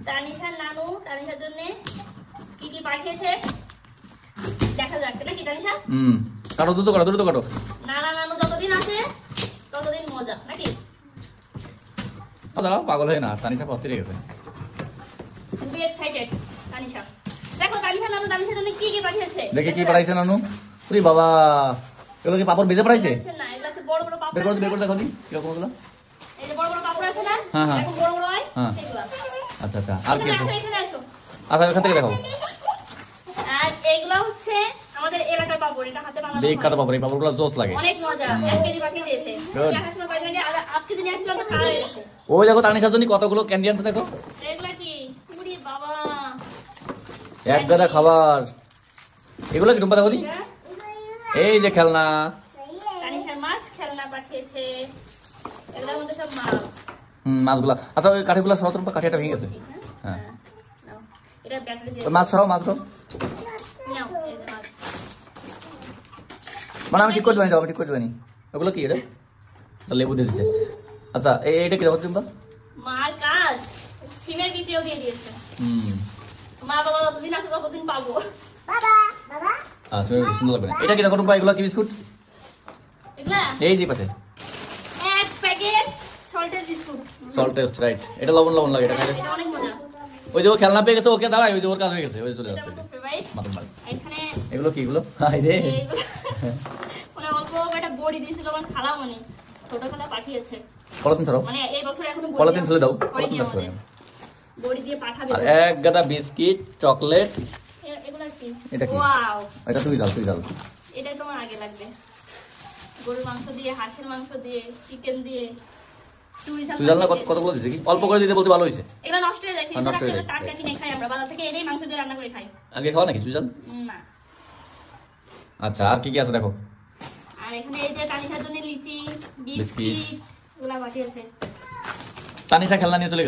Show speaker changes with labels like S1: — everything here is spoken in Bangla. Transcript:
S1: তানিশার নানু তানিশার জন্য কি কি পাঠিয়েছে দেখা যাক নাকি তানিশা?
S2: কাটো দ্রুত কাটো দ্রুত কাটো।
S1: নানা নানু যতদিন আছে ততদিন মজা নাকি?
S2: দাঁড়াও পাগল হয় না, তানিশা পস্তি রেখেছে।
S1: খুবই এক্সাইটেড তানিশা। দেখো তানিশা নানু তানিশার জন্য কি কি পাঠিয়েছে।
S2: দেখে কি পাঠাইছে নানু? ওরে বাবা, এগুলো কি পাপড় ভেজে পাঠাইছে?
S1: না, এগুলো হচ্ছে বড় বড় পাপড়।
S2: বের করে দেখো দি কিরকম এগুলো।
S1: এই যে বড় বড় পাপড় আছে না?
S2: হ্যাঁ হ্যাঁ,
S1: এখন বড় বড় হয়
S2: হ্যাঁ
S1: সেগুলো।
S2: আচ্ছা আচ্ছা, আর কি আছে?
S1: এখানে আসো।
S2: আচ্ছা এখান থেকে দেখো।
S1: আর এগুলো হচ্ছে আমাদের এলাকার পাপড়, এটা হাতে বানানো।
S2: বিখ্যাত পাপড়, এই পাপড়গুলো জোস লাগে,
S1: অনেক মজা। 1 কেজি পাঠিয়ে দিয়েছে। দেখার সময় বাইরে নিয়ে আজকে দিনে আসলে তো খাওয়া হয়ে গেছে।
S2: ওই দেখো তানিশার জন্য কতগুলো ক্যান্ডি আনছে দেখো।
S1: এগুলা কি? পুরি বাবা,
S2: এক গাদা খাবার। এগুলো কি টুম্পা দেখো দি। এই যে খেলনা,
S1: তানিশার মাছ খেলনা পাঠিয়েছে। এগুলোর মধ্যে সব মাছ।
S2: মাছগুলা। আচ্ছা ওই কাঠিগুলো সরাও টুম্পা, কাঠিটা ভেঙে গেছে। হ্যাঁ
S1: নাও, এটা ব্যাটারি দিয়ে
S2: মাছ সরাও, মাছ সরাও।
S1: নাও, এই যে মাছ।
S2: মানে আমি ঠিক করে দেবানি, আমি ঠিক করে দেবানি। ওগুলো কি এটা? লেবু দিয়ে দিচ্ছে। আচ্ছা এইটা কি দেখো টুম্পা?
S1: মার কাজ সিমের বিচিও দিয়ে দিয়েছে। মা বাবা যতদিন আছে ততদিন পাবো।
S2: আচ্ছা সুন্দর লাগবে। এটা কি দেখো টুম্পা? এগুলো কি বিস্কুট?
S1: এগুলা
S2: এই যে পাশে
S1: এক packet salted biscuit.
S2: Salt test, right. এটা লবণ লবণ লাগে, এটা খাইলে।
S1: এটা অনেক মজা।
S2: ওই যে ও খেলনা পেয়ে গেছে, ওকে দাঁড়ায়, ওই যে ওর কাজ হয়ে গেছে, ওই যে চলে
S1: এটা
S2: আসছে।
S1: আমার ফেভারিট।
S2: মাতন মাল।
S1: এখানে
S2: এগুলো কি? এগুলো হাই রে,
S1: এইগুলো মানে অল্প একটা বড়ি দিয়েছিল আমার খালামণি, ছোট খালা পাঠিয়েছে।
S2: পলিথিন ছড়াও,
S1: মানে এই বছর এখনো
S2: পলিথিন ছেড়ে দাও,
S1: হয়নি
S2: পলিথিন
S1: আমাদের।
S2: ছড়াও।
S1: বড়ি দিয়ে পাঠাবে।
S2: আর এক গাদা বিস্কিট, চকলেট।
S1: এগুলা কি?
S2: এটা কি?
S1: ওয়াও,
S2: এটা তুই জাল, তুই জাল।
S1: এটাই তোমার আগে লাগবে। গরুর মাংস দিয়ে, হাঁসের মাংস দিয়ে, চিকেন দিয়ে,
S2: তুই জাল না কতগুলো দিছে কি? অল্প করে দিতে বলতে ভালো হয়েছে।
S1: এগুলো নষ্ট হয়ে যায়।
S2: নষ্ট হয়ে যায়।
S1: টাটকা কিনে খাই আমরা, বাজার থেকে এনেই মাংস দিয়ে রান্না করে খাই।
S2: আজকে খাওয়া নাকি তুই জাল?
S1: না।
S2: আচ্ছা আর কি কি আছে দেখো।
S1: আর এখানে এই যে তানিশার জন্য লিচি,
S2: বিস্কিট।
S1: বিস্কিট এগুলা পাঠিয়েছে।
S2: তানিশা খেলনা নিয়ে চলে গেছে।